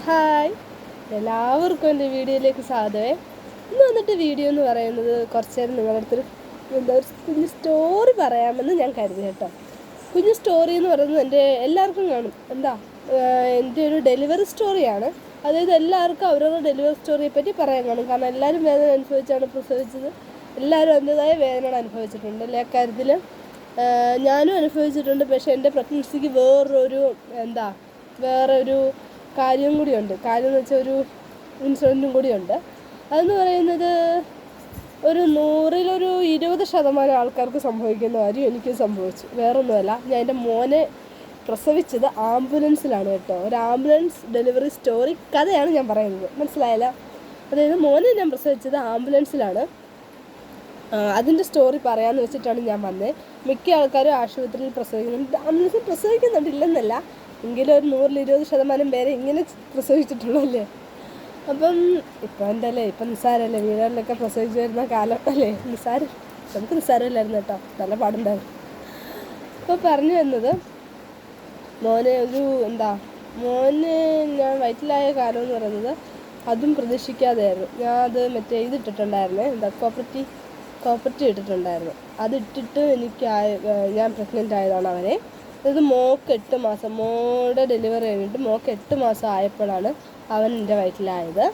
Hi, എല്ലാവർക്കും എൻ്റെ വീഡിയോയിലേക്ക് സ്വാഗതമേ. ഇന്ന് വന്നിട്ട് വീഡിയോ എന്ന് പറയുന്നത് കുറച്ച് നേരം നിങ്ങളുടെ അടുത്തൊരു ഒരു കുഞ്ഞു സ്റ്റോറി പറയാമെന്ന് ഞാൻ കരുതി കേട്ടോ. കുഞ്ഞു സ്റ്റോറി എന്ന് പറയുന്നത് എൻ്റെ എല്ലാവർക്കും കാണും. എൻ്റെ ഒരു ഡെലിവറി സ്റ്റോറിയാണ്. അതായത് എല്ലാവർക്കും അവരവരുടെ ഡെലിവറി സ്റ്റോറിയെ പറ്റി പറയാൻ കാണും. കാരണം എല്ലാവരും വേദന അനുഭവിച്ചാണ് പ്രസവിച്ചത്. എല്ലാവരും അതിൻ്റെതായ വേദനകൾ അനുഭവിച്ചിട്ടുണ്ട്. എല്ലാ കാര്യത്തിൽ ഞാനും അനുഭവിച്ചിട്ടുണ്ട്. പക്ഷേ എൻ്റെ പ്രഗ്നൻസിക്ക് വേറൊരു കാര്യം കൂടിയുണ്ട്. കാര്യം എന്ന് വെച്ചാൽ ഒരു ഇൻസിഡൻറ്റും കൂടിയുണ്ട്. അതെന്ന് പറയുന്നത് ഒരു 100-ൽ 20% ആൾക്കാർക്ക് സംഭവിക്കുന്ന കാര്യം എനിക്ക് സംഭവിച്ചു. വേറൊന്നുമല്ല, ഞാൻ എൻ്റെ മോനെ പ്രസവിച്ചത് ആംബുലൻസിലാണ് കേട്ടോ. ഒരു ആംബുലൻസ് ഡെലിവറി സ്റ്റോറി കഥയാണ് ഞാൻ പറയുന്നത്. മനസ്സിലായല്ലോ? അതായത് മോനെ ഞാൻ പ്രസവിച്ചത് ആംബുലൻസിലാണ്. അതിൻ്റെ സ്റ്റോറി പറയാമെന്ന് വെച്ചിട്ടാണ് ഞാൻ വന്നത്. മിക്ക ആൾക്കാരും ആശുപത്രിയിൽ പ്രസവിക്കുന്നുണ്ട്, ആംബുലൻസിൽ പ്രസവിക്കുന്നുണ്ടില്ലെന്നല്ല, എങ്കിലും ഒരു 100-ൽ 20% പേരെ ഇങ്ങനെ പ്രസവിച്ചിട്ടുള്ളൂ അല്ലേ. അപ്പം ഇപ്പം നിസ്സാരമല്ലേ, വീടുകളിലൊക്കെ പ്രസവിച്ച് വരുന്ന കാലം അല്ലേ. നമുക്ക് നിസ്സാരമില്ലായിരുന്നു കേട്ടോ, നല്ല പാടുണ്ടായിരുന്നു. അപ്പോൾ പറഞ്ഞു വന്നത്, മോനെ ഞാൻ വയറ്റിലായ കാലം എന്ന് പറയുന്നത് അതും പ്രതീക്ഷിക്കാതെയായിരുന്നു. ഞാൻ അത് ഇതിട്ടിട്ടുണ്ടായിരുന്നേ, കോപ്പർട്ടി ഇട്ടിട്ടുണ്ടായിരുന്നു. അതിട്ടിട്ട് ഞാൻ പ്രഗ്നൻ്റ് ആയതാണ് അവനെ. അതായത് മോടെ ഡെലിവറി കഴിഞ്ഞിട്ട് 8 മാസം ആയപ്പോഴാണ് അവൻ എൻ്റെ വയറ്റിലായത്.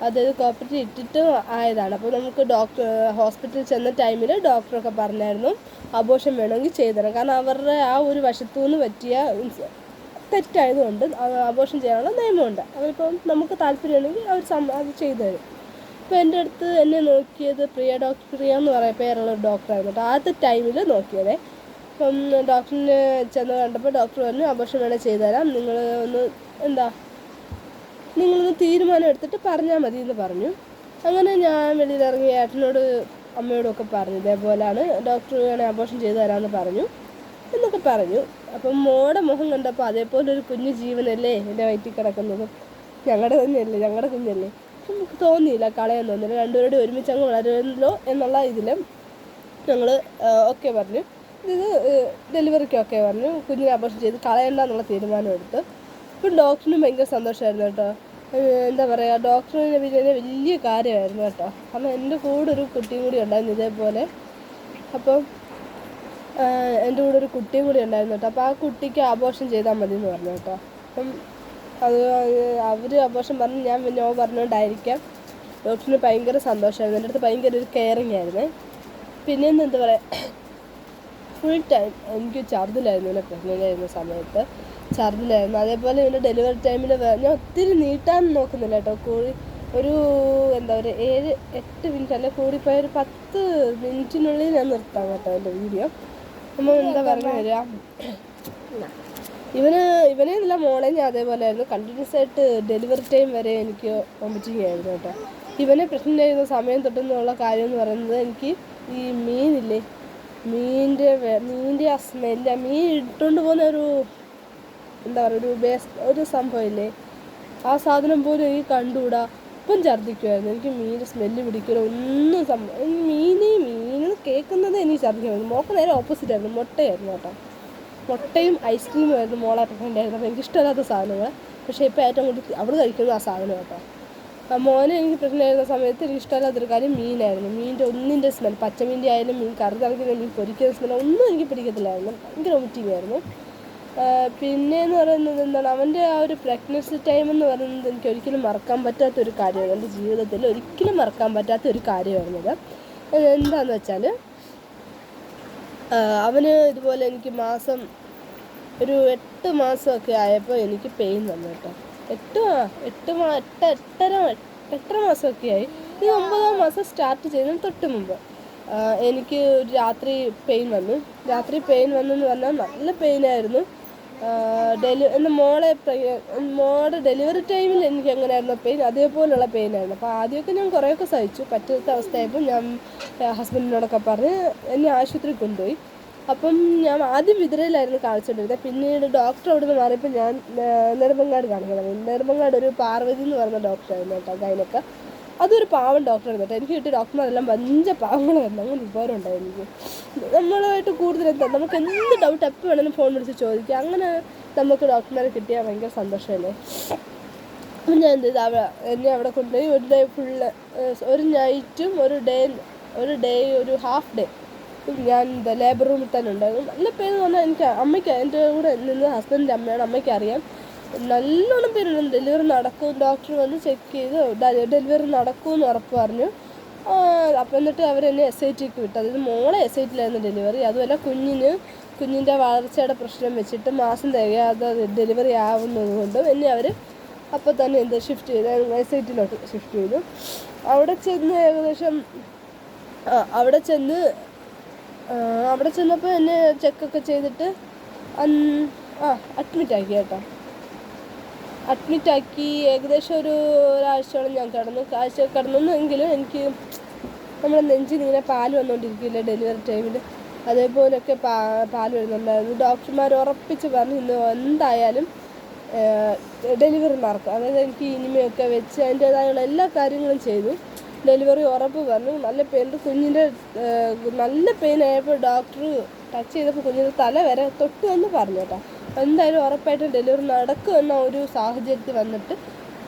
അതായത് കോപ്പർട്ടി ഇട്ടിട്ട് ആയതാണ്. അപ്പോൾ നമുക്ക് ഹോസ്പിറ്റലിൽ ചെന്ന ടൈമിൽ ഡോക്ടറൊക്കെ പറഞ്ഞായിരുന്നു അബോർഷൻ വേണമെങ്കിൽ ചെയ്തുതരാം. കാരണം അവരുടെ ആ ഒരു വശത്തു നിന്ന് പറ്റിയ തെറ്റായതുകൊണ്ട് അബോർഷൻ ചെയ്യാനുള്ള നിയമമുണ്ട്. അതിപ്പം നമുക്ക് താല്പര്യമുണ്ടെങ്കിൽ അത് ചെയ്തു തരും. അപ്പോൾ എൻ്റെ അടുത്ത് എന്നെ നോക്കിയത് പ്രിയ എന്ന് പറയുന്ന പേരുള്ളൊരു ഡോക്ടറായിരുന്നു കേട്ടോ. ആദ്യത്തെ ടൈമിൽ നോക്കിയതേ. അപ്പം ഡോക്ടറിനെ ചെന്ന് കണ്ടപ്പോൾ ഡോക്ടർ പറഞ്ഞു അബോർഷൻ വേണേൽ ചെയ്തു തരാം, നിങ്ങളൊന്ന് തീരുമാനം എടുത്തിട്ട് പറഞ്ഞാൽ മതി എന്ന് പറഞ്ഞു. അങ്ങനെ ഞാൻ വെളിയിലിറങ്ങി ഏട്ടനോട് അമ്മയോടും ഒക്കെ പറഞ്ഞു, ഇതേപോലെയാണ് ഡോക്ടർ വേണേൽ അബോർഷൻ ചെയ്തു തരാമെന്ന് പറഞ്ഞു എന്നൊക്കെ പറഞ്ഞു. അപ്പം മോടെ മുഖം കണ്ടപ്പോൾ അതേപോലെ ഒരു കുഞ്ഞു ജീവനല്ലേ എൻ്റെ വയറ്റിൽ കിടക്കുന്നത്. ഞങ്ങളുടെ കുഞ്ഞല്ലേ. നമുക്ക് തോന്നിയില്ല, കളയാൻ തോന്നിയില്ല. രണ്ടുപേരുടെ ഒരുമിച്ച് അങ്ങ് വളരുമല്ലോ എന്നുള്ള ഇതിൽ ഞങ്ങൾ ഓക്കെ പറഞ്ഞു. ഇത് ഡെലിവറിക്ക് ഓക്കെ പറഞ്ഞു. കുഞ്ഞിനെ അബോർഷൻ ചെയ്ത് കളയണ്ട എന്നുള്ള തീരുമാനം എടുത്തു. ഇപ്പം ഡോക്ടറിനും ഭയങ്കര സന്തോഷമായിരുന്നു കേട്ടോ. ഡോക്ടറിനെ വലിയ കാര്യമായിരുന്നു കേട്ടോ. കാരണം എൻ്റെ കൂടെ ഒരു കുട്ടിയും കൂടി ഉണ്ടായിരുന്നു ഇതേപോലെ. അപ്പം എൻ്റെ കൂടെ ഒരു കുട്ടിയും കൂടി ഉണ്ടായിരുന്നു കേട്ടോ. അപ്പോൾ ആ കുട്ടിക്ക് അബോർഷൻ ചെയ്താൽ മതി എന്ന് പറഞ്ഞു കേട്ടോ. അപ്പം അവർ അബോർഷൻ പറഞ്ഞ് ഞാൻ നോ പറഞ്ഞുകൊണ്ടായിരിക്കാം ഡോക്ടറിന് ഭയങ്കര സന്തോഷമായിരുന്നു. എൻ്റെ അടുത്ത് ഭയങ്കര ഒരു കെയറിങ് ആയിരുന്നേ. പിന്നെയെന്ന് ഫുൾ ടൈം എനിക്ക് ഛർദിലായിരുന്നു. എന്നെ പ്രഗ്നൻ്റ് ആയിരുന്ന സമയത്ത് ഛർദിലായിരുന്നു. അതേപോലെ എൻ്റെ ഡെലിവറി ടൈമിൽ ഞാൻ ഒത്തിരി നീട്ടാൻ നോക്കുന്നില്ല കേട്ടോ. ഒരു 7-8 മിനിറ്റ് അല്ല, കൂടിപ്പോയ ഒരു 10 മിനിറ്റിനുള്ളിൽ ഞാൻ നിർത്താം കേട്ടോ എൻ്റെ വീഡിയോ. നമ്മൾ പറഞ്ഞു തരാം, ഇവനെന്നല്ല മോളെ ഞാൻ അതേപോലെ ആയിരുന്നു. കണ്ടിന്യൂസ് ആയിട്ട് ഡെലിവറി ടൈം വരെ എനിക്ക് വോമിറ്റിംഗ് ആയിരുന്നു കേട്ടോ. ഇവനെ പ്രഗ്നൻ്റ് ആയിരുന്ന സമയം തൊട്ടെന്നുള്ള കാര്യം എന്ന് പറയുന്നത്, എനിക്ക് ഈ മീനില്ലേ, മീനിൻ്റെ ആ സ്മെല്ല്, മീൻ ഇട്ടുകൊണ്ട് പോകുന്ന ഒരു സംഭവമില്ലേ, ആ സാധനം പോലും എനിക്ക് കണ്ടുകൂടാ. ഇപ്പം ഛർദ്ദിക്കുമായിരുന്നു. എനിക്ക് മീനിൻ്റെ സ്മെല്ല് പിടിക്കില്ല, ഒന്നും മീൻ കേൾക്കുന്നത് എനിക്ക് ഛർദ്ദിക്കുമായിരുന്നു. മോൾക്ക് നേരെ ഓപ്പോസിറ്റ് ആയിരുന്നു, മുട്ടയായിരുന്നു കേട്ടോ. മുട്ടയും ഐസ്ക്രീമും ആയിരുന്നു മോളെ പ്രഗ്നൻ്റ് ആയിരുന്നു. അപ്പോൾ എനിക്കിഷ്ടമില്ലാത്ത സാധനങ്ങൾ. പക്ഷേ ഇപ്പോൾ ഏറ്റവും കൂടുതൽ അവൾ കഴിക്കുന്നത് ആ സാധനം കേട്ടോ. മോനെ എനിക്ക് പ്രഗ്നൻ്റ് ആയിരുന്ന സമയത്ത് എനിക്ക് ഇഷ്ടമില്ലാത്തൊരു കാര്യം മീനായിരുന്നു. മീനിൻ്റെ ഒന്നിൻ്റെ സ്മെൽ, പച്ചമീൻ്റെ ആയാലും മീൻ കറി തിളക്കുന്ന മീൻ പൊരിക്കുന്ന സ്മെൽ ഒന്നും എനിക്ക് പിടിക്കത്തില്ലായിരുന്നു. ഭയങ്കര വോമിറ്റിംഗ് ആയിരുന്നു. പിന്നെയെന്ന് പറയുന്നത് അവൻ്റെ ആ ഒരു പ്രഗ്നൻസി ടൈം എന്ന് പറയുന്നത് എനിക്ക് ഒരിക്കലും മറക്കാൻ പറ്റാത്തൊരു കാര്യമാണ്. എൻ്റെ ജീവിതത്തിൽ ഒരിക്കലും മറക്കാൻ പറ്റാത്തൊരു കാര്യമായിരുന്നത്. എന്താണെന്ന് വെച്ചാൽ, അവന് ഇതുപോലെ എനിക്ക് ഒരു 8 മാസമൊക്കെ ആയപ്പോൾ എനിക്ക് പെയിൻ വന്നു കേട്ടോ. 8 മാസമൊക്കെ ആയി. ഈ 9-ാം മാസം സ്റ്റാർട്ട് ചെയ്യുന്നതിന് തൊട്ട് മുമ്പ് എനിക്ക് രാത്രി പെയിൻ വന്നു. എന്ന് പറഞ്ഞാൽ നല്ല പെയിനായിരുന്നു. എൻ്റെ മോളുടെ ഡെലിവറി ടൈമിൽ എനിക്ക് എങ്ങനെയായിരുന്നു പെയിൻ, അതേപോലെയുള്ള പെയിനായിരുന്നു. അപ്പോൾ ആദ്യമൊക്കെ ഞാൻ കുറേയൊക്കെ സഹിച്ചു. പറ്റാത്ത അവസ്ഥയായപ്പോൾ ഞാൻ ഹസ്ബൻഡിനോടൊക്കെ പറഞ്ഞ് എന്നെ ആശുപത്രിയിൽ കൊണ്ടുപോയി. അപ്പം ഞാൻ ആദ്യം വിതുരയിലായിരുന്നു കാണിച്ചുകൊണ്ടിരുന്നത്. പിന്നീട് ഡോക്ടർ അവിടെ നിന്ന് മാറിയപ്പോൾ ഞാൻ നെടുമങ്ങാട് കാണിക്കണം. നെടുമങ്ങാട് ഒരു പാർവതി എന്ന് പറയുന്ന ഡോക്ടറായിരുന്നു കേട്ടോ, ഗൈനക്ക്. അതൊരു പാവം ഡോക്ടറായിരുന്നു കേട്ടോ. എനിക്ക് കിട്ടിയ ഡോക്ടർമാരെല്ലാം വഞ്ച പാവങ്ങളായിരുന്നു. അങ്ങനെ വിവരമുണ്ടായിരുന്നു എനിക്ക്. നമ്മളുമായിട്ട് കൂടുതൽ നമുക്ക് എന്ത് ഡൗട്ട് എപ്പോൾ വേണമെങ്കിലും ഫോൺ വിളിച്ച് ചോദിക്കുക. അങ്ങനെ നമുക്ക് ഡോക്ടർമാരെ കിട്ടിയാൽ ഭയങ്കര സന്തോഷമല്ലേ. അപ്പം ഞാൻ എന്ത് ചെയ്തു, എന്നെ അവിടെ കൊണ്ടുപോയി ഒരു ഡേ ഫുള്ള്, ഒരു നൈറ്റും ഒരു ഡേ ഒരു ഹാഫ് ഡേ ഞാൻ ലേബർ റൂമിൽ തന്നെ ഉണ്ടായിരുന്നു. നല്ല പെയിൻ എന്ന് പറഞ്ഞാൽ എനിക്ക് അമ്മയ്ക്ക്, എൻ്റെ കൂടെ നിന്ന് ഹസ്ബൻഡിൻ്റെ അമ്മയാണ്, അമ്മയ്ക്ക് അറിയാം നല്ലോണം പേരുണ്ട്. ഡെലിവറി നടക്കും, ഡോക്ടർ വന്ന് ചെക്ക് ചെയ്ത് ഡെലിവറി നടക്കുമെന്ന് ഉറപ്പ് പറഞ്ഞു. അപ്പം എന്നിട്ട് അവരെന്നെ SITക്ക് വിട്ടു. അതായത് മോളെ SITയിലായിരുന്നു ഡെലിവറി. അതുമല്ല കുഞ്ഞിൻ്റെ വളർച്ചയുടെ പ്രശ്നം വെച്ചിട്ട് മാസം തികയാതെ ഡെലിവറി ആവുന്നത് കൊണ്ടും എന്നെ അവർ അപ്പോൾ തന്നെ ഷിഫ്റ്റ് ചെയ്ത് SITയിലോട്ട് ഷിഫ്റ്റ് ചെയ്തു. അവിടെ ചെന്ന് ഏകദേശം അവിടെ ചെന്നപ്പോൾ എന്നെ ചെക്കൊക്കെ ചെയ്തിട്ട് അഡ്മിറ്റാക്കി കേട്ടോ. അഡ്മിറ്റാക്കി ഏകദേശം ഒരാഴ്ചയോളം ഞാൻ കിടന്നെങ്കിലും എനിക്ക് നമ്മുടെ നെഞ്ചിൽ ഇങ്ങനെ പാല് വന്നുകൊണ്ടിരിക്കില്ല ഡെലിവറി ടൈമിൽ, അതേപോലെയൊക്കെ പാല് വരുന്നുണ്ടായിരുന്നു. ഡോക്ടർമാർ ഉറപ്പിച്ച് പറഞ്ഞു ഇന്ന് എന്തായാലും ഡെലിവറി നടക്കും. അതായത് എനിക്ക് ഇനിമയൊക്കെ വെച്ച് അതിൻ്റേതായുള്ള എല്ലാ കാര്യങ്ങളും ചെയ്തു. ഡെലിവറി ഉറപ്പ് പറഞ്ഞു. നല്ല പെയിൻ, കുഞ്ഞിൻ്റെ നല്ല പെയിൻ ആയപ്പോൾ ഡോക്ടർ ടച്ച് ചെയ്തപ്പോൾ കുഞ്ഞിൻ്റെ തല വരെ തൊട്ടു എന്ന് പറഞ്ഞു കേട്ടോ. എന്തായാലും ഉറപ്പായിട്ടും ഡെലിവറി നടക്കുമെന്ന ഒരു സാഹചര്യത്തിൽ വന്നിട്ട്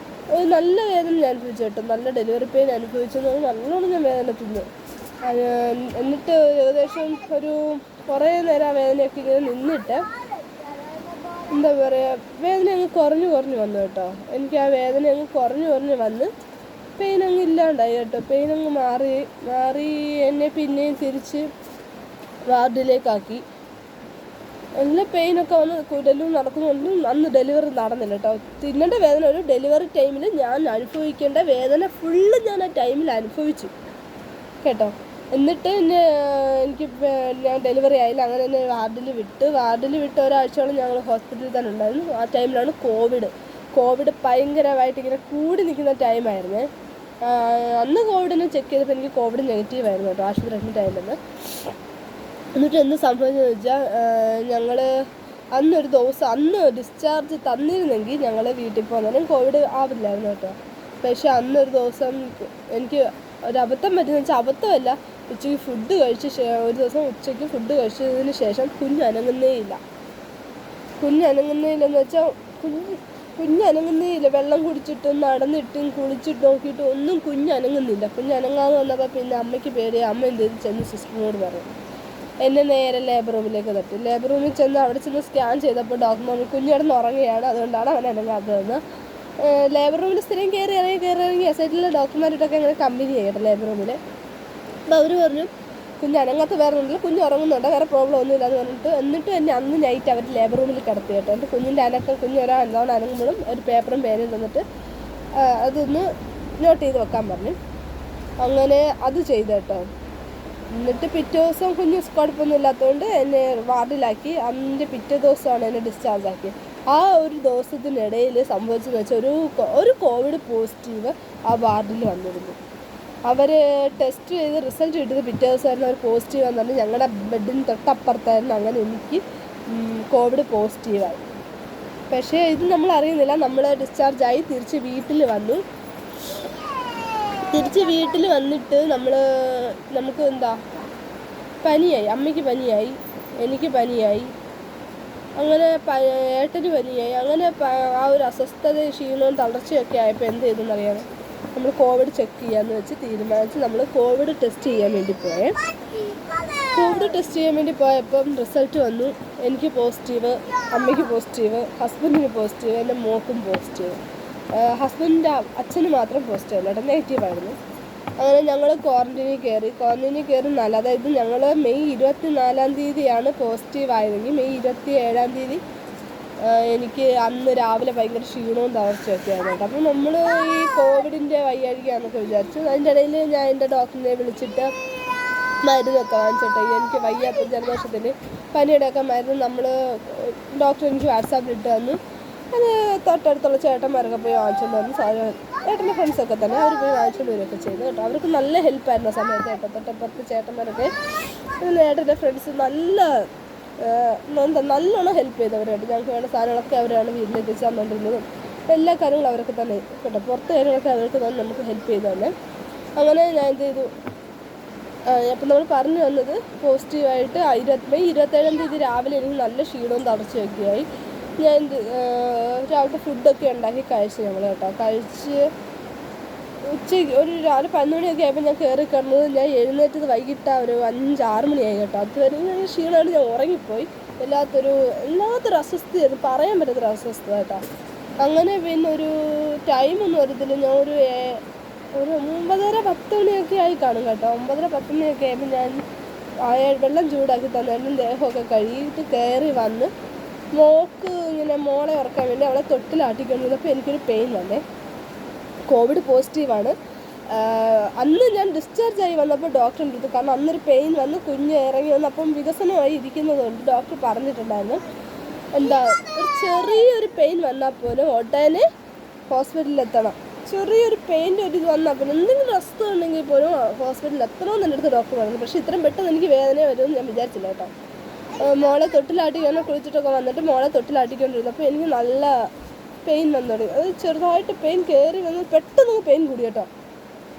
നല്ല വേദന ഞാൻ അനുഭവിച്ചു കേട്ടോ. നല്ല ഡെലിവറി പെയിൻ അനുഭവിച്ചെന്ന് നല്ലോണം ഞാൻ വേദന തിന്നു. എന്നിട്ട് ഏകദേശം ഒരു കുറേ നേരം ആ വേദനയൊക്കെ ഇങ്ങനെ നിന്നിട്ട് എന്താ പറയുക, വേദന അങ്ങ് കുറഞ്ഞു വന്നു കേട്ടോ. എനിക്ക് ആ വേദന അങ്ങ് കുറഞ്ഞു വന്ന് പെയിൻ അങ്ങ് ഇല്ലാണ്ടായി കേട്ടോ. പെയിൻ അങ്ങ് മാറി എന്നെ പിന്നെയും തിരിച്ച് വാർഡിലേക്കാക്കി. നല്ല പെയിനൊക്കെ വന്ന് ഡെലിവറി നടക്കുന്നുണ്ടും അന്ന് ഡെലിവറി നടന്നില്ല കേട്ടോ. തിന്നേണ്ട വേദന ഒരു ഡെലിവറി ടൈമിൽ ഞാൻ അനുഭവിക്കേണ്ട വേദന ഫുള്ള് ഞാൻ ആ ടൈമിൽ അനുഭവിച്ചു കേട്ടോ. എന്നിട്ട് ഞാൻ ഡെലിവറി ആയില്ല. അങ്ങനെ തന്നെ വാർഡിൽ വിട്ട് ഒരാഴ്ചയോളം ഞങ്ങൾ ഹോസ്പിറ്റലിൽ തന്നെ ഉണ്ടായിരുന്നു. ആ ടൈമിലാണ് കോവിഡ് ഭയങ്കരമായിട്ട് ഇങ്ങനെ കൂടി നിൽക്കുന്ന ടൈമായിരുന്നേ. അന്ന് കോവിഡിനെ ചെക്ക് ചെയ്തപ്പോൾ എനിക്ക് കോവിഡ് നെഗറ്റീവായിരുന്നു കേട്ടോ, ആശുപത്രി അഡ്മിറ്റ് ആയില്ലെന്ന്. എന്നിട്ട് എന്ത് സംഭവിച്ചെന്ന് വെച്ചാൽ ഞങ്ങൾ അന്ന് ഡിസ്ചാർജ് തന്നിരുന്നെങ്കിൽ ഞങ്ങൾ വീട്ടിൽ പോകുന്നതിനും കോവിഡ് ആവില്ലായിരുന്നു കേട്ടോ. പക്ഷേ അന്നൊരു ദിവസം എനിക്ക് ഒരബദ്ധം പറ്റുന്ന വെച്ചാൽ, അബദ്ധമല്ല, ഒരു ദിവസം ഉച്ചയ്ക്ക് ഫുഡ് കഴിച്ചതിന് ശേഷം കുഞ്ഞനങ്ങുന്നേയില്ലെന്ന് വെച്ചാൽ കുഞ്ഞനങ്ങുന്നേയില്ല. വെള്ളം കുടിച്ചിട്ടും നടന്നിട്ടും കുളിച്ചിട്ട് നോക്കിയിട്ടും ഒന്നും കുഞ്ഞനങ്ങുന്നില്ല. കുഞ്ഞനങ്ങാതെ വന്നപ്പോൾ പിന്നെ അമ്മയ്ക്ക് പേടിയായി. അമ്മ എന്ത് ചെയ്ത് ചെന്ന് സിസ്റ്ററിനോട് പറയും. എന്നെ നേരെ ലേബർ റൂമിലേക്ക് തട്ടി. ലേബർ റൂമിൽ ചെന്ന് അവിടെ ചെന്ന് സ്കാൻ ചെയ്തപ്പോൾ ഡോക്ടർ പറഞ്ഞു കുഞ്ഞിടന്ന് ഉറങ്ങുകയാണ്, അതുകൊണ്ടാണ് അവൻ അനങ്ങാത്തതെന്ന്. ലേബർ റൂമിൽ സ്ഥിരം കയറി ഇറങ്ങി SITയിലെ ഡോക്ടർമാരിട്ടൊക്കെ അങ്ങനെ കമ്പനി ചെയ്യട്ടെ ലേബർ റൂമിൽ. അപ്പോൾ അവർ പറഞ്ഞു കുഞ്ഞ് അനങ്ങാത്ത വേറെ ഒന്നുമില്ല, കുഞ്ഞ് ഉറങ്ങുന്നുണ്ട്, വേറെ പ്രോബ്ലം ഒന്നുമില്ല എന്ന് പറഞ്ഞിട്ട് എന്നിട്ട് എന്നെ അന്ന് നൈറ്റ് അവർ ലേബർ റൂമിൽ കിടത്തി കേട്ടോ. എന്നിട്ട് കുഞ്ഞിൻ്റെ കുഞ്ഞ് എന്താണ് അനങ്ങുമ്പോഴും ഒരു പേപ്പറും പേനയും തന്നിട്ട് അതൊന്ന് നോട്ട് ചെയ്ത് വെക്കാൻ പറഞ്ഞു. അങ്ങനെ അത് ചെയ്തു കേട്ടോ. എന്നിട്ട് പിറ്റേ ദിവസം കുഞ്ഞ് കുഴപ്പമൊന്നും ഇല്ലാത്തതുകൊണ്ട് എന്നെ വാർഡിലാക്കി. അതിൻ്റെ പിറ്റേ ദിവസമാണ് എന്നെ ഡിസ്ചാർജ് ആക്കി. ആ ഒരു ദിവസത്തിനിടയിൽ സംഭവിച്ചതെന്ന് വെച്ചാൽ ഒരു കോവിഡ് പോസിറ്റീവ് ആ വാർഡിൽ വന്നിരുന്നു. അവർ ടെസ്റ്റ് ചെയ്ത് റിസൾട്ട് കിട്ടിയത് പിറ്റേ ദിവസമായിരുന്നു. അവർ പോസിറ്റീവ് എന്ന് പറഞ്ഞാൽ ഞങ്ങളുടെ ബെഡിന് തൊട്ടപ്പുറത്തായിരുന്നു. അങ്ങനെ എനിക്ക് കോവിഡ് പോസിറ്റീവായി. പക്ഷേ ഇത് നമ്മൾ അറിയുന്നില്ല. നമ്മൾ ഡിസ്ചാർജായി തിരിച്ച് വീട്ടിൽ വന്നിട്ട് നമുക്ക് പനിയായി. അമ്മയ്ക്ക് പനിയായി, എനിക്ക് പനിയായി, അങ്ങനെ ഏട്ടന് പനിയായി. അങ്ങനെ ആ ഒരു അസ്വസ്ഥതയും ക്ഷീണവും തളർച്ചയൊക്കെ ആയപ്പോൾ എന്ത് ചെയ്തെന്നറിയാമോ, നമ്മൾ കോവിഡ് ചെക്ക് ചെയ്യാമെന്ന് വെച്ച് തീരുമാനിച്ച് നമ്മൾ കോവിഡ് ടെസ്റ്റ് ചെയ്യാൻ വേണ്ടി പോയപ്പം റിസൾട്ട് വന്നു. എനിക്ക് പോസിറ്റീവ്, അമ്മയ്ക്ക് പോസിറ്റീവ്, ഹസ്ബൻഡിന് പോസിറ്റീവ്, എൻ്റെ മോക്കും പോസിറ്റീവ്. ഹസ്ബൻഡിൻ്റെ അച്ഛന് മാത്രം പോസിറ്റീവ് അല്ല കേട്ടോ, നെഗറ്റീവായിരുന്നു. അങ്ങനെ ഞങ്ങൾ ക്വാറന്റൈനിൽ കയറി അതായത് ഞങ്ങൾ മെയ് 24-ാം തീയതിയാണ് പോസിറ്റീവ് ആയതെങ്കിൽ മെയ് 27-ാം തീയതി എനിക്ക് അന്ന് രാവിലെ ഭയങ്കര ക്ഷീണവും തളർച്ചയൊക്കെ ആയിരുന്നു കേട്ടോ. അപ്പോൾ നമ്മൾ ഈ കോവിഡിൻ്റെ വയ്യാഴികയാണെന്നൊക്കെ വിചാരിച്ചു. അതിൻ്റെ ഇടയിൽ ഞാൻ എൻ്റെ ഡോക്ടറിനെ വിളിച്ചിട്ട് മരുന്നൊക്കെ വാങ്ങിച്ചിട്ട് എനിക്ക് വയ്യാത്ത ജലദോഷത്തിന് പനിയുടെയൊക്കെ മരുന്ന് ഡോക്ടർ എനിക്ക് വാട്സാപ്പിൽ ഇട്ട് തന്നു. അത് തൊട്ടടുത്തുള്ള ചേട്ടന്മാരൊക്കെ പോയി വാങ്ങിച്ചുകൊണ്ട് വന്നു. ഏട്ടൻ്റെ ഫ്രണ്ട്സൊക്കെ തന്നെ അവർ പോയി വാങ്ങിച്ചുകൊണ്ട് വരികയൊക്കെ ചെയ്തു കേട്ടോ. അവർക്ക് നല്ല ഹെൽപ്പായിരുന്നു ആ സമയത്ത് കേട്ടോ. തൊട്ടപ്പുറത്ത് ചേട്ടന്മാരൊക്കെ ഏട്ടൻ്റെ ഫ്രണ്ട്സ് നല്ലോണം ഹെൽപ്പ് ചെയ്തവരായിട്ട്. ഞങ്ങൾക്ക് വേണ്ട സാധനങ്ങളൊക്കെ അവരാണ് വീട്ടിലെത്തിച്ച് തന്നുകൊണ്ടിരുന്നതും എല്ലാ കാര്യങ്ങളും അവരൊക്കെ തന്നെ കേട്ടോ. പുറത്ത് കാര്യങ്ങളൊക്കെ അവർക്ക് തന്നെ നമുക്ക് ഹെൽപ്പ് ചെയ്ത് തന്നെ. അങ്ങനെ ഞാൻ എന്ത് ചെയ്തു, അപ്പം നമ്മൾ പറഞ്ഞു വന്നത് പോസിറ്റീവായിട്ട് മെയ് 27-ാം തീയതി രാവിലെ എനിക്ക് നല്ല ക്ഷീണവും തളർച്ചയൊക്കെയായി. ഞാൻ രാവിലത്തെ ഫുഡൊക്കെ ഉണ്ടാക്കി കഴിച്ച് ഞങ്ങൾ കേട്ടോ. കഴിച്ച് ഉച്ചയ്ക്ക് ഒരു രാവിലെ 11 മണിയൊക്കെ ആയപ്പോൾ ഞാൻ കയറി കിടന്നത്. ഞാൻ എഴുന്നേറ്റത് വൈകിട്ട് ഒരു 5-6 മണിയായി കേട്ടോ. അതുവരെ ഞാൻ ക്ഷീണമായിട്ട് ഞാൻ ഉറങ്ങിപ്പോയി. വല്ലാത്തൊരു അസ്വസ്ഥയായിരുന്നു, പറയാൻ പറ്റാത്തൊരു അസ്വസ്ഥത കേട്ടോ. അങ്ങനെ പിന്നെ ഒരു ടൈമൊന്നും വരത്തില്ല. ഞാൻ ഒരു 9:30-10 മണിയൊക്കെ ആയി കാണും കേട്ടോ. 9:30-10 മണിയൊക്കെ ആയപ്പോൾ ഞാൻ വെള്ളം ചൂടാക്കി തന്നായിരുന്നു. ദേഹമൊക്കെ കഴുകിയിട്ട് കയറി വന്ന് മോളെ ഉറക്കാൻ വേണ്ടി അവളെ തൊട്ടിലാട്ടിക്കൊണ്ടിരുന്നപ്പോൾ എനിക്കൊരു പെയിൻ വന്നേ. കോവിഡ് പോസിറ്റീവാണ്. അന്ന് ഞാൻ ഡിസ്ചാർജ് ആയി വന്നപ്പോൾ ഡോക്ടറിൻ്റെ അടുത്ത്, കാരണം അന്നൊരു പെയിൻ വന്ന് കുഞ്ഞ് ഇറങ്ങി വന്ന് അപ്പം വികസനമായി ഇരിക്കുന്നതുകൊണ്ട് ഡോക്ടർ പറഞ്ഞിട്ടുണ്ടായിരുന്നു ഒരു ചെറിയൊരു പെയിൻ വന്നാൽ പോലും ഉടനെ ഹോസ്പിറ്റലിൽ എത്തണം. ചെറിയൊരു പെയിൻ്റെ ഒരു ഇത് വന്നാൽ പോലും എന്തെങ്കിലും അസുഖം ഉണ്ടെങ്കിൽ പോലും ഹോസ്പിറ്റലിൽ എത്തണമെന്ന് എൻ്റെ അടുത്ത് ഡോക്ടർ പറഞ്ഞു. പക്ഷേ ഇത്രയും പെട്ടെന്ന് എനിക്ക് വേദന വരുമെന്ന് ഞാൻ വിചാരിച്ചില്ല കേട്ടോ. മോളെ തൊട്ടിലാട്ടിക്കാനോ കുളിച്ചിട്ടൊക്കെ വന്നിട്ട് മോളെ തൊട്ടിലാട്ടിക്കൊണ്ടിരുന്നപ്പോൾ എനിക്ക് നല്ല പെയിൻ വന്നു തുടങ്ങി. അത് ചെറുതായിട്ട് പെയിൻ കയറി വന്ന് പെട്ടെന്ന് പെയിൻ കൂടി കേട്ടോ.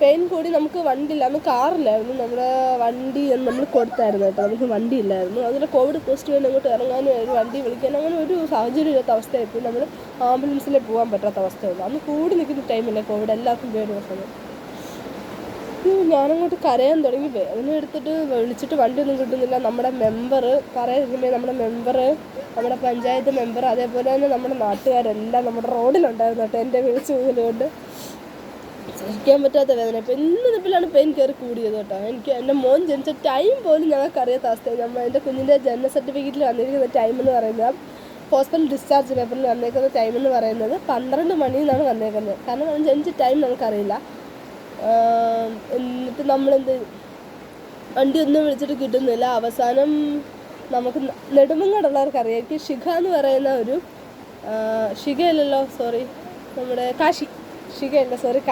പെയിൻ കൂടി നമുക്ക് വണ്ടിയില്ല, അന്ന് കാറില്ലായിരുന്നു, നമ്മുടെ വണ്ടി നമ്മൾ കൊടുത്തായിരുന്നു കേട്ടോ. നമുക്ക് വണ്ടി ഇല്ലായിരുന്നു. അതിൽ കോവിഡ് പോസിറ്റീവിന് അങ്ങോട്ട് ഇറങ്ങാനും ഒരു വണ്ടി വിളിക്കാനും അങ്ങനെ ഒരു സാഹചര്യം ഇല്ലാത്ത അവസ്ഥയായിപ്പോയി. നമ്മൾ ആംബുലൻസിൽ പോകാൻ പറ്റാത്ത അവസ്ഥയുള്ളൂ. അന്ന് കൂടി നിൽക്കുന്ന ടൈമില്ലേ കോവിഡ്, എല്ലാവർക്കും പേടി സമയം. ഞാനങ്ങോട്ട് കരയാൻ തുടങ്ങി. വേദന എടുത്തിട്ട് വിളിച്ചിട്ട് വണ്ടിയൊന്നും കിട്ടുന്നില്ല. നമ്മുടെ മെമ്പർ പറയാതിരിക്കുമ്പോൾ നമ്മുടെ പഞ്ചായത്ത് മെമ്പർ, അതേപോലെ തന്നെ നമ്മുടെ നാട്ടുകാരെല്ലാം നമ്മുടെ റോഡിലുണ്ടായിരുന്നു കേട്ടോ. എൻ്റെ വിളിച്ചു കൊണ്ട് സഹിക്കാൻ പറ്റാത്ത വേദന. ഇപ്പം ഇന്ന് നിപ്പിലാണ് പെയിൻ കയറി കൂടിയത് കേട്ടോ. എനിക്ക് എൻ്റെ മോൻ ജനിച്ച ടൈം പോലും ഞങ്ങൾക്ക് അറിയാത്ത അവസ്ഥയാണ്. എൻ്റെ കുഞ്ഞിൻ്റെ ജനന സർട്ടിഫിക്കറ്റിൽ വന്നിരിക്കുന്ന ടൈം എന്ന് പറയുന്നത്, ഹോസ്പിറ്റൽ ഡിസ്ചാർജ് പേപ്പറിൽ വന്നേക്കുന്ന ടൈം എന്ന് പറയുന്നത് 12 മണി എന്നാണ് വന്നേക്കുന്നത്. കാരണം അവൻ ജനിച്ച ടൈം നമുക്കറിയില്ല. എന്നിട്ട് നമ്മളെന്ത് വണ്ടി ഒന്നും വിളിച്ചിട്ട് കിട്ടുന്നില്ല. അവസാനം നമുക്ക് നെടുമങ്ങാടുള്ളവർക്കറിയാം. എനിക്ക് ഷിഖ എന്ന് പറയുന്ന ഒരു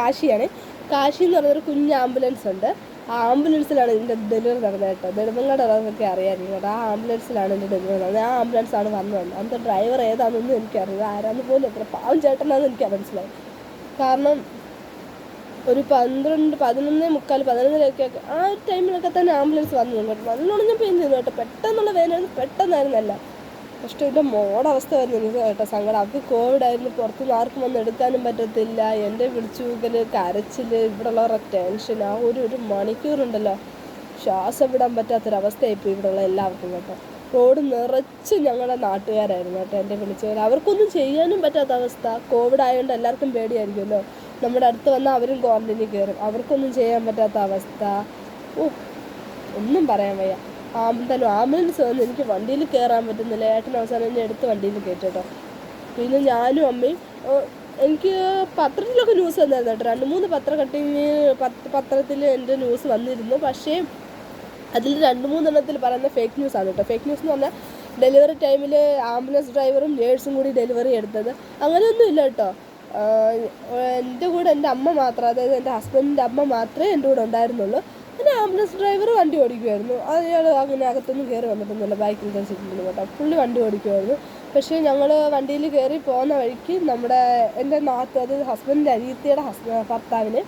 കാശിയാണ്. കാശി എന്ന് പറയുന്നൊരു കുഞ്ഞ് ആംബുലൻസ് ഉണ്ട്. ആ ആംബുലൻസിലാണ് എൻ്റെ ഡെലിവറി നടന്നത് കേട്ടോ. നെടുമങ്ങാടുള്ളവർക്കൊക്കെ അറിയാമായിരുന്നു കേട്ടോ. ആ ആംബുലൻസിലാണ് എൻ്റെ ഡെലിവറി നടന്നത്. ആ ആംബുലൻസാണ് വന്നത്. അന്നത്തെ ഡ്രൈവർ ഏതാണെന്നൊന്നും എനിക്കറിയില്ല, ആരാന്ന് പോലും എത്ര പാവം ചേട്ടനാണെന്ന് എനിക്ക് മനസ്സിലായി. കാരണം ഒരു 12, 11:45, 11:30 ആ ഒരു ടൈമിലൊക്കെ തന്നെ ആംബുലൻസ് വന്നു കേട്ടോ. നല്ലോണം ഞാൻ പെയിൻ ചെയ്യുന്നു കേട്ടോ. പെട്ടെന്നുള്ള വേദനയായിരുന്നു, പെട്ടെന്നായിരുന്നല്ല. പക്ഷേ എൻ്റെ മോടെ അവസ്ഥ വരുന്നു എനിക്ക് കേട്ടോ സങ്കടം. അവർക്ക് കോവിഡായിരുന്നു, പുറത്തുനിന്ന് ആർക്കും വന്ന് എടുക്കാനും പറ്റത്തില്ല. എൻ്റെ വിളിച്ചുകൂക്കൽ, കരച്ചിൽ, ഇവിടെയുള്ളവരുടെ ടെൻഷൻ, ആ ഒരു മണിക്കൂറുണ്ടല്ലോ ശ്വാസം വിടാൻ പറ്റാത്തൊരവസ്ഥയായിപ്പോൾ ഇവിടെയുള്ള എല്ലാവർക്കും കേട്ടോ. റോഡ് നിറച്ച് ഞങ്ങളുടെ നാട്ടുകാരായിരുന്നു കേട്ടോ എൻ്റെ വിളിച്ചവർ. അവർക്കൊന്നും ചെയ്യാനും പറ്റാത്ത അവസ്ഥ. കോവിഡ് ആയതുകൊണ്ട് എല്ലാവർക്കും പേടിയായിരിക്കുമല്ലോ. നമ്മുടെ അടുത്ത് വന്നാൽ അവരും ക്വാറന്റൈനിൽ കയറും. അവർക്കൊന്നും ചെയ്യാൻ പറ്റാത്ത അവസ്ഥ. ഒന്നും പറയാൻ വയ്യ. ആംബുലൻസ് വന്ന് എനിക്ക് വണ്ടിയിൽ കയറാൻ പറ്റുന്നില്ല. ഏട്ടൻ അവസാനം എന്നെ എടുത്ത് വണ്ടിയിൽ കയറ്റി കേട്ടോ. പിന്നെ ഞാനും അമ്മയും എനിക്ക് പത്രത്തിലൊക്കെ ന്യൂസ് വന്നായിരുന്നു കേട്ടോ. 2-3 പത്രത്തിൽ എൻ്റെ ന്യൂസ് വന്നിരുന്നു. പക്ഷേ അതിൽ 2-3 പറയുന്ന ഫേക്ക് ന്യൂസാണ് കേട്ടോ. ഫേക്ക് ന്യൂസ് എന്ന് പറഞ്ഞാൽ ഡെലിവറി ടൈമിൽ ആംബുലൻസ് ഡ്രൈവറും നേഴ്സും കൂടി ഡെലിവറി എടുത്തത് അങ്ങനെയൊന്നും ഇല്ല കേട്ടോ. എൻ്റെ കൂടെ എൻ്റെ അമ്മ മാത്രം, അതായത് എൻ്റെ ഹസ്ബൻഡിൻ്റെ അമ്മ മാത്രമേ എൻ്റെ കൂടെ ഉണ്ടായിരുന്നുള്ളൂ. പിന്നെ ആംബുലൻസ് ഡ്രൈവർ വണ്ടി ഓടിക്കുമായിരുന്നു. അയാൾ അങ്ങനെ അകത്തൊന്നും കയറി വന്നിട്ടൊന്നുമില്ല, ബാക്കിലത്തെ സീറ്റിൽ കേട്ടോ. പുള്ളി വണ്ടി ഓടിക്കുമായിരുന്നു. പക്ഷേ ഞങ്ങൾ വണ്ടിയിൽ കയറി പോകുന്ന വഴിക്ക് എൻ്റെ അതായത് ഹസ്ബൻഡിൻ്റെ അനിയത്തിയുടെ ഭർത്താവിനെ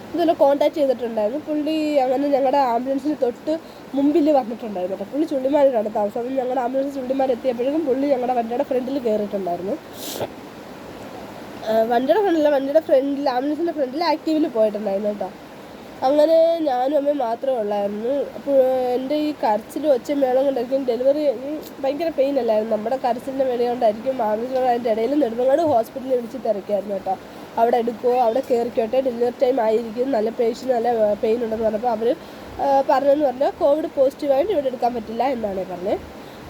ഇതുപോലെ കോൺടാക്ട് ചെയ്തിട്ടുണ്ടായിരുന്നു. പുള്ളി അങ്ങനെ ഞങ്ങളുടെ ആംബുലൻസിന് തൊട്ട് മുമ്പിൽ വന്നിട്ടുണ്ടായിരുന്നു കേട്ടോ. പുള്ളി ചുള്ളിമാരിലാണ് താമസം. അപ്പം ഞങ്ങളുടെ ആംബുലൻസ് ചുള്ളിമാർ എത്തിയപ്പോഴേക്കും പുള്ളി ഞങ്ങളുടെ വണ്ടിയുടെ ഫ്രണ്ടിൽ കയറിയിട്ടുണ്ടായിരുന്നു. വണ്ടിയുടെ ഫ്രണ്ടിൽ, ആംബുലൻസിൻ്റെ ഫ്രണ്ടിൽ ആക്റ്റീവിൽ പോയിട്ടുണ്ടായിരുന്നു കേട്ടോ. അങ്ങനെ ഞാനും അമ്മയും മാത്രമേ ഉള്ളായിരുന്നു. അപ്പോൾ എൻ്റെ ഈ കരച്ചിലും ഒച്ചയും മേളം കൊണ്ടായിരിക്കും ഡെലിവറി ഭയങ്കര പെയിൻ അല്ലായിരുന്നു. നമ്മുടെ കരച്ചിലിൻ്റെ മേളം കൊണ്ടായിരിക്കും ആംബുലൻസ്. അതിൻ്റെ ഇടയിൽ നെടുമങ്ങാട് ഹോസ്പിറ്റലിൽ വിളിച്ച് തിരക്കായിരുന്നു കേട്ടോ. അവിടെ എടുക്കുമോ, അവിടെ കയറിക്കോട്ടെ, ഡെലിവറി ടൈം ആയിരിക്കും, നല്ല നല്ല പെയിൻ ഉണ്ടെന്ന് പറഞ്ഞപ്പോൾ അവർ പറഞ്ഞതെന്ന് പറഞ്ഞാൽ കോവിഡ് പോസിറ്റീവായിട്ട് ഇവിടെ എടുക്കാൻ പറ്റില്ല എന്നാണ് പറഞ്ഞത്.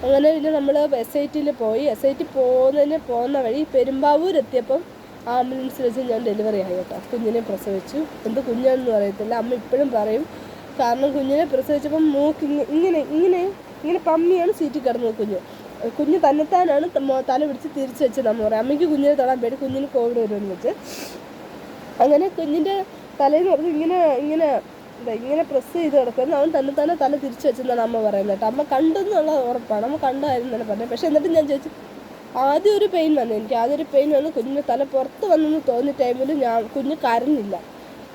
അങ്ങനെ പിന്നെ നമ്മൾ SITയിൽ പോയി. SIT പോകുന്ന വഴി പെരുമ്പാവൂർ എത്തിയപ്പം ആംബുലൻസ് വെച്ച് ഞാൻ ഡെലിവറി ആയി കേട്ടോ. കുഞ്ഞിനെ പ്രസവിച്ചു. എന്ത് കുഞ്ഞാണെന്ന് പറയത്തില്ല, അമ്മ ഇപ്പോഴും പറയും. കാരണം കുഞ്ഞിനെ പ്രസവിച്ചപ്പം മൂക്ക് ഇങ്ങനെ പമ്മിയാണ് സീറ്റിൽ കിടന്നത്. കുഞ്ഞ് തന്നെത്താനാണ് തല പിടിച്ച് തിരിച്ച് വെച്ചത് നമ്മൾ പറയും. അമ്മയ്ക്ക് കുഞ്ഞിനെ തൊടാൻ പേടി, കുഞ്ഞിന് കോവിഡ് വരുമെന്ന് വെച്ച്. അങ്ങനെ കുഞ്ഞിൻ്റെ തലേന്ന് പറഞ്ഞ് ഇങ്ങനെ പ്രസ് ചെയ്ത് കിടക്കുന്നത്. അവൻ തന്നെത്താനെ തല തിരിച്ച് വെച്ചെന്നാണ് അമ്മ പറയുന്നത് കേട്ടോ. അമ്മ കണ്ടെന്നുള്ള ഉറപ്പാണ്, അമ്മ കണ്ടായിരുന്നല്ലേ പറഞ്ഞത്. പക്ഷേ എന്നിട്ട് ഞാൻ ചോദിച്ചു, ആദ്യം ഒരു പെയിൻ വന്നു. എനിക്ക് ആദ്യം പെയിൻ വന്ന് കുഞ്ഞിൻ്റെ തല പുറത്ത് വന്നെന്ന് തോന്നിയ ടൈമിൽ കുഞ്ഞ്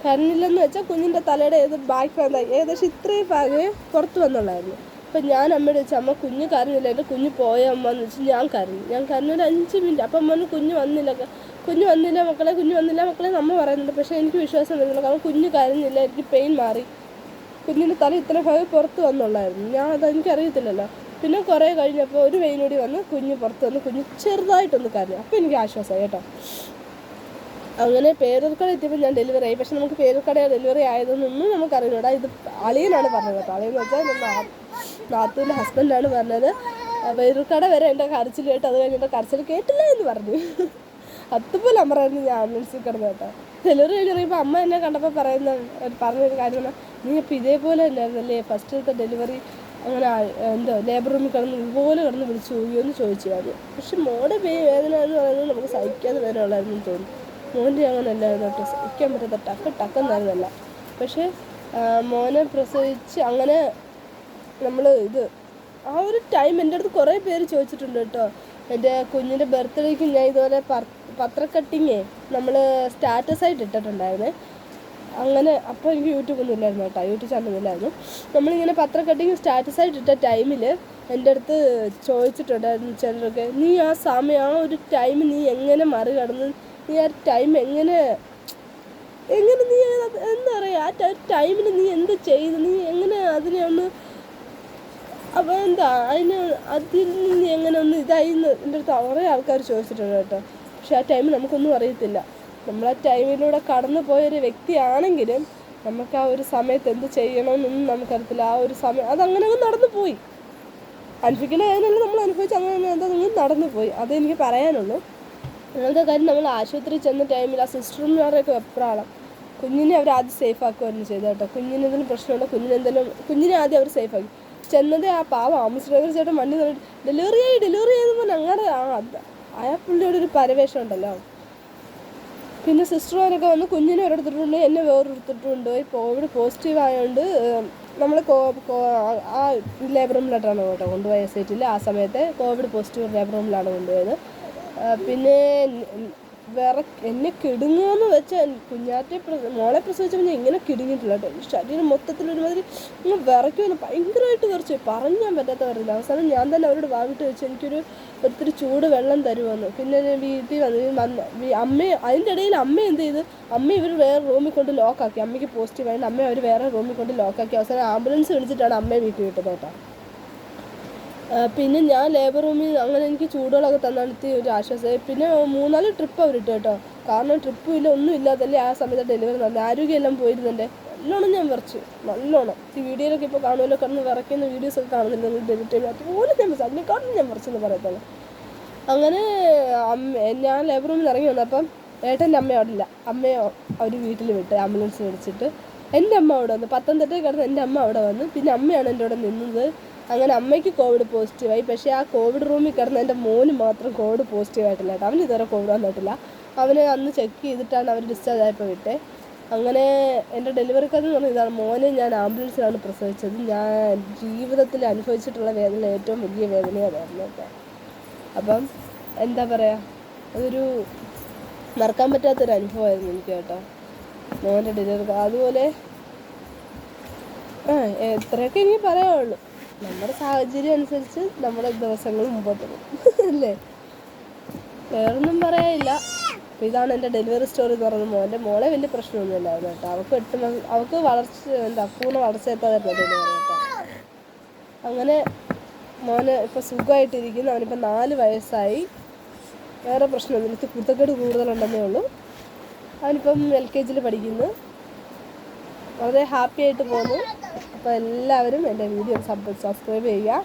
കരഞ്ഞില്ലെന്ന് വെച്ചാൽ കുഞ്ഞിൻ്റെ തലയുടെ ബാക്ക് ഭാഗം ഏകദേശം ഇത്രയും ഭാഗമേ പുറത്ത് വന്നുള്ളായിരുന്നു. അപ്പം ഞാൻ അമ്മയോട് ചോദിച്ചു, അമ്മ കുഞ്ഞ് കരഞ്ഞില്ല, എൻ്റെ കുഞ്ഞ് പോയ അമ്മ എന്ന് വെച്ചാൽ ഞാൻ കരഞ്ഞു ഒരു 5 മിനിറ്റ്. അപ്പം അമ്മ കുഞ്ഞ് വന്നില്ല മക്കളെ, കുഞ്ഞ് വന്നില്ല മക്കളെ അമ്മ പറയുന്നുണ്ട്. പക്ഷേ എനിക്ക് വിശ്വാസം വരുന്നില്ല, കാരണം കുഞ്ഞ് കരഞ്ഞില്ല, എനിക്ക് പെയിൻ മാറി, കുഞ്ഞിൻ്റെ തല ഇത്ര ഭാഗം പുറത്ത് വന്നുള്ളായിരുന്നു. അതെനിക്കറിയത്തില്ലല്ലോ. പിന്നെ കുറേ കഴിഞ്ഞപ്പോൾ ഒരു വെയിൻ കൂടി വന്ന് കുഞ്ഞ് പുറത്ത് വന്ന് കുഞ്ഞ് ചെറുതായിട്ടൊന്ന് കരഞ്ഞു. അപ്പോൾ എനിക്ക് ആശ്വാസമായി കേട്ടോ. അങ്ങനെ പേരൂർക്കട എത്തിയപ്പോൾ ഞാൻ ഡെലിവറി ആയി. പക്ഷെ നമുക്ക് പേരൂർക്കട ഡെലിവറി ആയതെന്നൊന്നും നമുക്കറിയില്ല. ഇത് അളിയനാണ് പറഞ്ഞത് കേട്ടോ. അളിയെന്ന് വെച്ചാൽ നാത്തൂൻ്റെ ഹസ്ബൻഡാണ് പറഞ്ഞത്. പേരൂർക്കട വരെ എൻ്റെ കരച്ചിൽ കേട്ട് അത് കഴിഞ്ഞിട്ട് കരച്ചിൽ കേട്ടില്ല എന്ന് പറഞ്ഞു. അതുപോലെ അമ്മറായിരുന്നു ഞാൻ ആംബുലൻസിൽ കിടന്നു കേട്ടോ. ഡെലിവറി കഴിഞ്ഞ് കഴിയുമ്പോൾ അമ്മ എന്നെ കണ്ടപ്പോൾ പറഞ്ഞൊരു കാര്യം പറഞ്ഞാൽ, നീ അപ്പോൾ ഇതേപോലെ തന്നെയായിരുന്നല്ലേ ഫസ്റ്റത്തെ ഡെലിവറി, അങ്ങനെ ലേബർ റൂമിൽ ഇതുപോലെ കിടന്ന് വിളിച്ചു പോയോ എന്ന് ചോദിച്ചു ആദ്യം. പക്ഷെ മോടെ വേദന എന്ന് പറയുന്നത് നമുക്ക് സഹിക്കാതെ വേദന ഉള്ളായിരുന്നു തോന്നുന്നു. മോൻ്റെ അങ്ങനെ അല്ലായിരുന്നു കേട്ടോ, സഹിക്കാൻ പറ്റാത്ത ടക്കെന്നായിരുന്നല്ല. പക്ഷേ മോനെ പ്രസവിച്ച് അങ്ങനെ നമ്മൾ ആ ഒരു ടൈം എൻ്റെ അടുത്ത് കുറേ പേര് ചോദിച്ചിട്ടുണ്ട് കേട്ടോ. എൻ്റെ കുഞ്ഞിൻ്റെ ബർത്ത്ഡേക്ക് ഞാൻ ഇതുപോലെ പത്രക്കട്ടിങ്ങേ നമ്മൾ സ്റ്റാറ്റസായിട്ട് ഇട്ടിട്ടുണ്ടായിരുന്നേ. അങ്ങനെ അപ്പോൾ എനിക്ക് യൂട്യൂബൊന്നും ഇല്ലായിരുന്നു കേട്ടോ, യൂട്യൂബ് ചാനലൊന്നുമില്ലായിരുന്നു. നമ്മളിങ്ങനെ പത്രക്കട്ടിങ് സ്റ്റാറ്റസായിട്ട് ഇട്ട ടൈമിൽ എൻ്റെ അടുത്ത് ചോദിച്ചിട്ടുണ്ടായിരുന്നു ചിലരൊക്കെ, നീ ആ സമയം ആ ഒരു ടൈം നീ എങ്ങനെ മറികടന്ന്, നീ ആ ടൈം എങ്ങനെ നീ എന്താ പറയുക, ആ ടൈമിൽ നീ എന്ത് ചെയ്തു, നീ എങ്ങനെ അതിനെ ഒന്ന് അപ്പോൾ എന്താ അതിൽ നിന്ന് എങ്ങനെ ഒന്ന് ഇതായിന്ന് എൻ്റെ അടുത്ത് കുറേ ആൾക്കാർ ചോദിച്ചിട്ടുണ്ട് കേട്ടോ. പക്ഷെ ആ ടൈം നമുക്കൊന്നും അറിയത്തില്ല. നമ്മൾ ആ ടൈമിലൂടെ കടന്നു പോയൊരു വ്യക്തിയാണെങ്കിലും നമുക്ക് ആ ഒരു സമയത്ത് എന്ത് ചെയ്യണമെന്നൊന്നും നമുക്കറിയത്തില്ല. ആ ഒരു സമയം അതങ്ങനെ അങ്ങ് നടന്നു പോയി. അനുഭവിക്കുന്ന കാര്യമല്ല നമ്മൾ അനുഭവിച്ച് അങ്ങനെ അതങ്ങ് നടന്നു പോയി. അതെനിക്ക് പറയാനുള്ളൂ. അങ്ങനത്തെ കാര്യം നമ്മൾ ആശുപത്രിയിൽ ചെന്ന ടൈമിൽ ആ സിസ്റ്റർമാരൊക്കെ വെപ്രാളം. കുഞ്ഞിനെ അവർ ആദ്യം സേഫ് ആക്കുകയായിരുന്നു ചെയ്തത് കേട്ടോ. കുഞ്ഞിന് എന്തെങ്കിലും പ്രശ്നമുണ്ടോ, കുഞ്ഞിനെ ആദ്യം അവർ സേഫാക്കി. ചെന്നത് ആ പാവം ആംബുലൻസ് ഡ്രൈവർ ചേട്ടൻ വണ്ടി തന്നിട്ട് ഡെലിവറി ആയെന്ന് പറഞ്ഞാൽ അങ്ങനെ ആ പുള്ളിയോട് ഒരു പരവേഷം ഉണ്ടല്ലോ. പിന്നെ സിസ്റ്റർമാരൊക്കെ വന്ന് കുഞ്ഞിനെ ഒരിടത്തിട്ടുണ്ട്, എന്നെ വേറൊരിടത്തിട്ടുണ്ട്. കോവിഡ് പോസിറ്റീവ് ആയതുകൊണ്ട് നമ്മൾ ആ ലേബർ റൂമിലോട്ടാണ് കേട്ടോ കൊണ്ടുപോയ സൈറ്റിൽ. ആ സമയത്ത് കോവിഡ് പോസിറ്റീവ് ലേബർ റൂമിലാണ് കൊണ്ടുപോയത്. പിന്നെ എന്നെ കിടുങ്ങുമെന്ന് വെച്ചാൽ കുഞ്ഞാറ്റെ മോളെ പ്രസവിച്ചപ്പോൾ ഞാൻ ഇങ്ങനെ കിടുങ്ങിയിട്ടില്ല കേട്ടോ. ശരീരം മൊത്തത്തിൽ ഒരുമാതിരി ഇങ്ങനെ വിറയ്ക്കുമെന്ന് ഭയങ്കരമായിട്ട് വിറച്ചു, പറയാൻ പറ്റാത്ത വരില്ല. അവസാനം ഞാൻ തന്നെ അവരോട് വാങ്ങിട്ട് വെച്ച് ഒത്തിരി ചൂട് വെള്ളം തരുമെന്ന്. പിന്നെ വീട്ടിൽ വന്ന് അതിൻ്റെ ഇടയിൽ അമ്മ എന്ത് ചെയ്ത്, ഇവർ വേറെ റൂമിൽ കൊണ്ട് ലോക്കാക്കി. അമ്മയ്ക്ക് പോസിറ്റീവ് ആയിട്ട് അവർ വേറെ റൂമിൽ കൊണ്ട് ലോക്കാക്കി. അവസാനം ആംബുലൻസ് വിളിച്ചിട്ടാണ് അമ്മയെ വീട്ടിൽ വിട്ടത് കേട്ടോ. പിന്നെ ഞാൻ ലേബർ റൂമിൽ അങ്ങനെ എനിക്ക് ചൂടുകളൊക്കെ തന്നെടുത്ത് ഒരു ആശ്വാസമായി. പിന്നെ 3-4 ട്രിപ്പ് അവരിട്ട് കേട്ടോ. കാരണം ട്രിപ്പും ഇല്ല ഒന്നും ഇല്ലാത്തല്ലേ ആ സമയത്ത് ഡെലിവറി നടന്നത്. ആരോഗ്യമെല്ലാം പോയിരുന്നുണ്ട്. നല്ലോണം ഞാൻ വിറച്ചു, നല്ലോണം. ഈ വീഡിയോയിലൊക്കെ ഇപ്പോൾ കാണുമല്ലോ, കിടന്ന് വിറയ്ക്കുന്ന വീഡിയോസൊക്കെ കാണുന്നില്ല ഡെലിവറി ടൈം. അതുപോലെ ഞാൻ വിറച്ചു, അതിനെക്കാട്ടും ഞാൻ വിറച്ചെന്ന് പറയത്തുള്ളൂ. അങ്ങനെ ഞാൻ ലേബർ റൂമിൽ ഇറങ്ങി വന്നപ്പം ഏട്ടൻ്റെ അമ്മ അവിടെ ഇല്ല. അമ്മയെ അവർ വീട്ടിൽ വിട്ട് ആംബുലൻസ് വിളിച്ചിട്ട് എൻ്റെ അമ്മ അവിടെ വന്നു. പത്തനംതിട്ടയിൽ കിടന്ന് എൻ്റെ അമ്മ അവിടെ വന്നു. പിന്നെ അമ്മയാണ് എൻ്റെ അവിടെ നിന്നത്. അങ്ങനെ അമ്മയ്ക്ക് കോവിഡ് പോസിറ്റീവായി. പക്ഷേ ആ കോവിഡ് റൂമിൽ കിടന്ന എൻ്റെ മോന് മാത്രം കോവിഡ് പോസിറ്റീവായിട്ടില്ല കേട്ടോ. അവന് ഇതുവരെ കോവിഡ് വന്നിട്ടില്ല. അവന് അന്ന് ചെക്ക് ചെയ്തിട്ടാണ് അവർ ഡിസ്ചാർജ് ആയപ്പോൾ വിട്ടേ. അങ്ങനെ എൻ്റെ ഡെലിവറി കഥ എന്ന് പറഞ്ഞാൽ ഇതാണ്. മോനെ ഞാൻ ആംബുലൻസിലാണ് പ്രസവിച്ചത്. ഞാൻ ജീവിതത്തിൽ അനുഭവിച്ചിട്ടുള്ള വേദന ഏറ്റവും വലിയ വേദനയായിരുന്നു കേട്ടോ. അപ്പം എന്താ പറയുക, അതൊരു മറക്കാൻ പറ്റാത്തൊരു അനുഭവമായിരുന്നു എനിക്ക് കേട്ടോ, മോൻ്റെ ഡെലിവറി. അതുപോലെ എത്രയൊക്കെ എനിക്ക് പറയാനുള്ളൂ. നമ്മുടെ സാഹചര്യം അനുസരിച്ച് നമ്മുടെ ദിവസങ്ങൾ മുമ്പോട്ട് പോകും അല്ലേ, വേറൊന്നും പറയാനില്ല. അപ്പോൾ ഇതാണ് എൻ്റെ ഡെലിവറി സ്റ്റോറി എന്ന് പറയുന്നത്. മോളെ വലിയ പ്രശ്നമൊന്നുമില്ലായിരുന്നു കേട്ടോ. അവൾക്ക് പൂർണ്ണ വളർച്ച എത്താതായിരുന്നു ഡെലിവറി കേട്ടോ. അങ്ങനെ മോന് ഇപ്പോൾ സുഖമായിട്ടിരിക്കുന്നു. അവനിപ്പോൾ 4 വയസ്സായി. വേറെ പ്രശ്നമൊന്നുമില്ല, കുരുത്തക്കേട് കൂടുതലുണ്ടെന്നേ ഉള്ളൂ. അവനിപ്പം LKG പഠിക്കുന്നു. വളരെ ഹാപ്പി ആയിട്ട് പോകുന്നു. അപ്പോൾ എല്ലാവരും എൻ്റെ വീഡിയോ സബ്സ്ക്രൈബ് ചെയ്യുക,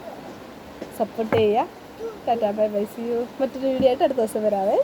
സപ്പോർട്ട് ചെയ്യുക. Tata bye bye, see you. മറ്റൊരു വീഡിയോ ആയിട്ട് അടുത്ത ദിവസം വരാവേ.